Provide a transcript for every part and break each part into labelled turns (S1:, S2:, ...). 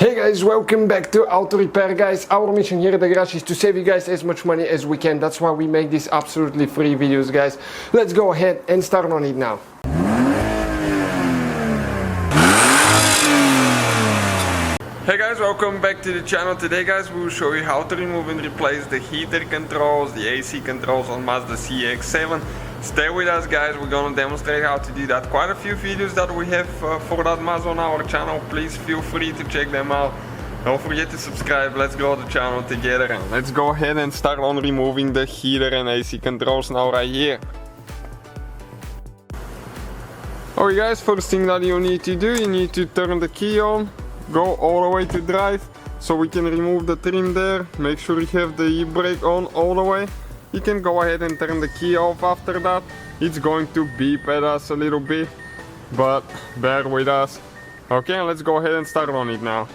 S1: Hey guys, welcome back to Auto Repair guys. Our mission here at the garage is to save you guys as much money as we can. That's why we make these absolutely free videos guys. Let's go ahead and start on it now. Hey guys, welcome back to the channel. Today guys we will show you how to remove and replace the heater controls, the AC controls on Mazda CX-7. Stay with us guys, we're gonna demonstrate how to do that. Quite a few videos that we have for that Mazda on our channel. Please feel free to check them out. Don't forget to subscribe, let's grow the channel together. And let's go ahead and start on removing the heater and AC controls now right here. Alright guys, first thing that you need to do, you need to turn the key on. Go all the way to drive, so we can remove the trim there. Make sure you have the e-brake on all the way. You can go ahead and turn the key off after that. It's going to beep at us a little bit, but bear with us. Okay, let's go ahead and start on it now.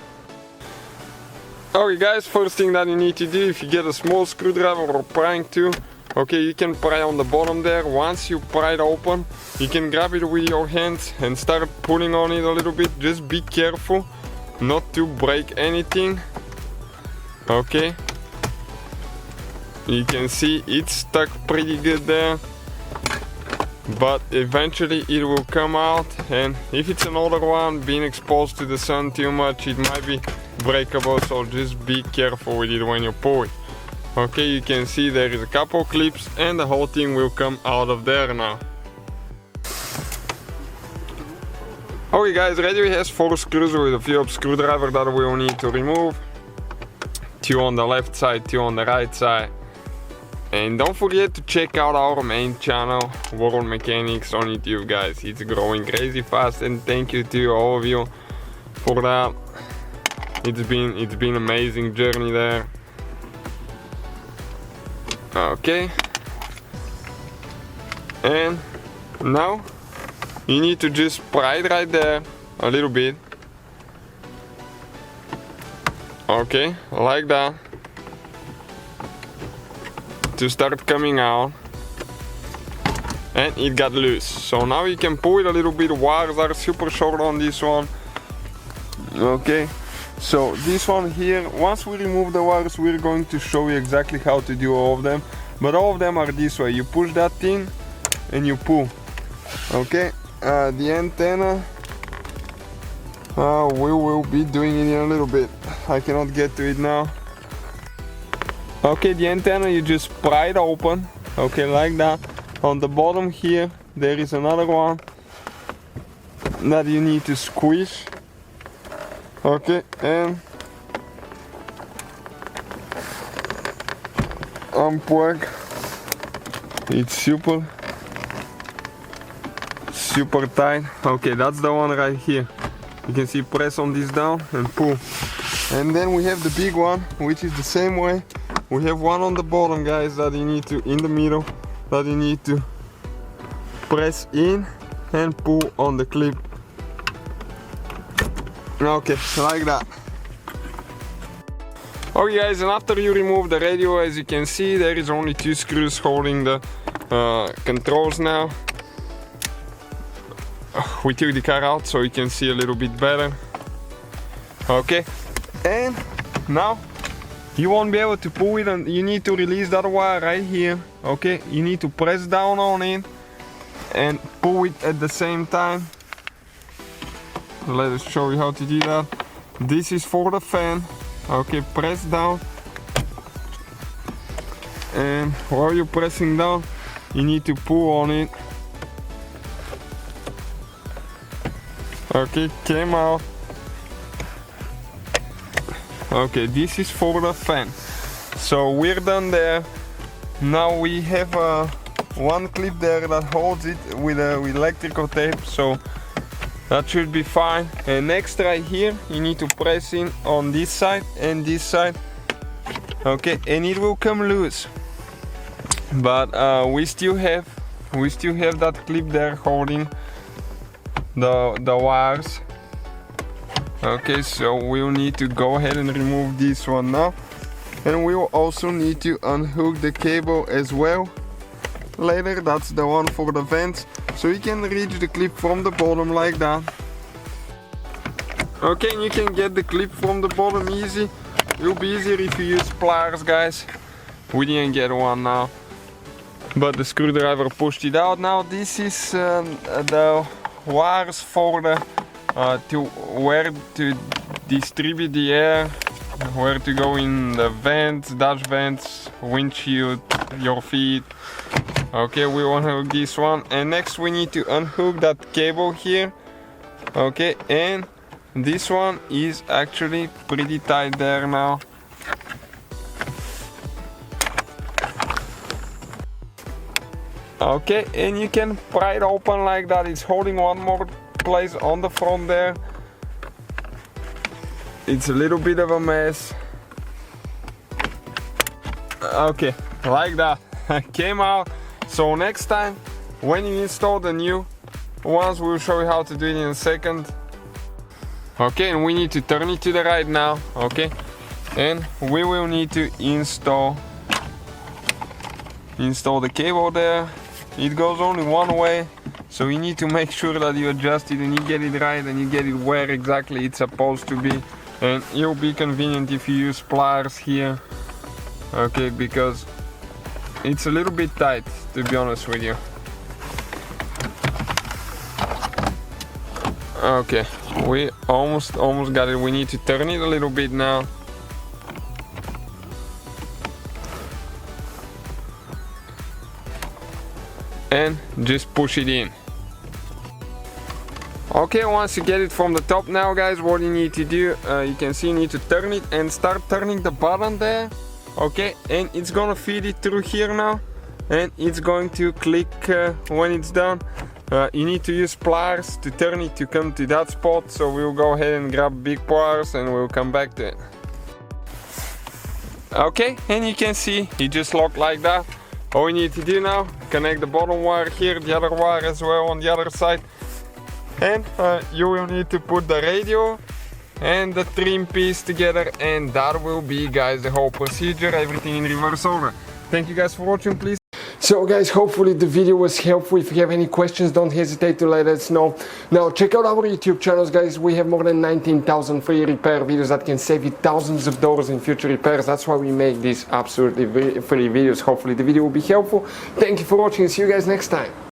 S1: Okay guys, first thing that you need to do, if you get a small screwdriver or prying tool, okay, you can pry on the bottom there. Once you pry it open, you can grab it with your hands and start pulling on it a little bit. Just be careful not to break anything. Okay, you can see it's stuck pretty good there, but eventually it will come out. And if it's an older one, being exposed to the sun too much, it might be breakable, so just be careful with it when you pull it. Okay, you can see there is a couple clips and the whole thing will come out of there now. Okay guys, radio has 4 screws with a Phillips screwdriver that we will need to remove. 2 on the left side, 2 on the right side. And don't forget to check out our main channel, World Mechanics on YouTube guys. It's growing crazy fast, and thank you to all of you for that. It's been amazing journey there. Okay. And now you need to just pry it right there a little bit. Okay, like that. To start coming out. And it got loose. So now you can pull it a little bit. Wires are super short on this one. Okay, so this one here, once we remove the wires, we're going to show you exactly how to do all of them. But all of them are this way. You push that thing and you pull. Okay, the antenna, we will be doing it in a little bit. I cannot get to it now. Okay, the antenna, you just pry it open. Okay, like that. On the bottom here, there is another one that you need to squeeze. Okay, and unplug. It's super tight. Okay, that's the one right here. You can see, press on this down and pull. And then we have the big one, which is the same way. We have one on the bottom guys that you need to, in the middle, that you need to press in and pull on the clip. Okay, like that. Okay guys, and after you remove the radio, as you can see, there is only 2 screws holding the controls now. We took the car out so you can see a little bit better. Okay, and now you won't be able to pull it, and you need to release that wire right here. Okay, you need to press down on it and pull it at the same time. Let us show you how to do that. This is for the fan. Okay, press down, and while you're pressing down, you need to pull on it. Okay, came out. Okay, this is for the fan. So we're done there. Now we have one clip there that holds it with electrical tape, so that should be fine. And next right here, you need to press in on this side and this side. Okay, and it will come loose. But we still have that clip there holding the wires. Okay, so we'll need to go ahead and remove this one now, and we will also need to unhook the cable as well later. That's the one for the vents, so you can reach the clip from the bottom like that. Okay, and you can get the clip from the bottom easy. It'll be easier if you use pliers, guys. We didn't get one now, but the screwdriver pushed it out. Now this is the wires for the where to distribute the air, where to go in the vents, dash vents, windshield, your feet. Okay, we want to hook this one, and next we need to unhook that cable here. Okay, and this one is actually pretty tight there now. Okay, and you can pry it open like that. It's holding one more place on the front there. It's a little bit of a mess. Okay, like that. Came out. So next time when you install the new ones, we'll show you how to do it in a second. Okay, and we need to turn it to the right now. Okay, and we will need to install the cable there. It goes only one way, so you need to make sure that you adjust it and you get it right and you get it where exactly it's supposed to be. And it'll be convenient if you use pliers here. Okay, because it's a little bit tight, to be honest with you. Okay, we almost got it. We need to turn it a little bit now. And just push it in. Okay, once you get it from the top now, guys, what you need to do, you can see you need to turn it and start turning the button there. Okay, and it's gonna feed it through here now, and it's going to click when it's done. You need to use pliers to turn it to come to that spot, so we'll go ahead and grab big pliers and we'll come back to it. Okay, and you can see it just locked like that. All we need to do now, connect the bottom wire here, the other wire as well on the other side, and you will need to put the radio and the trim piece together, and that will be, guys, the whole procedure, everything in reverse order. Thank you guys for watching, please. So guys, hopefully the video was helpful. If you have any questions, don't hesitate to let us know. Now check out our YouTube channels, guys. We have more than 19,000 free repair videos that can save you thousands of dollars in future repairs. That's why we make these absolutely free videos. Hopefully the video will be helpful. Thank you for watching. See you guys next time.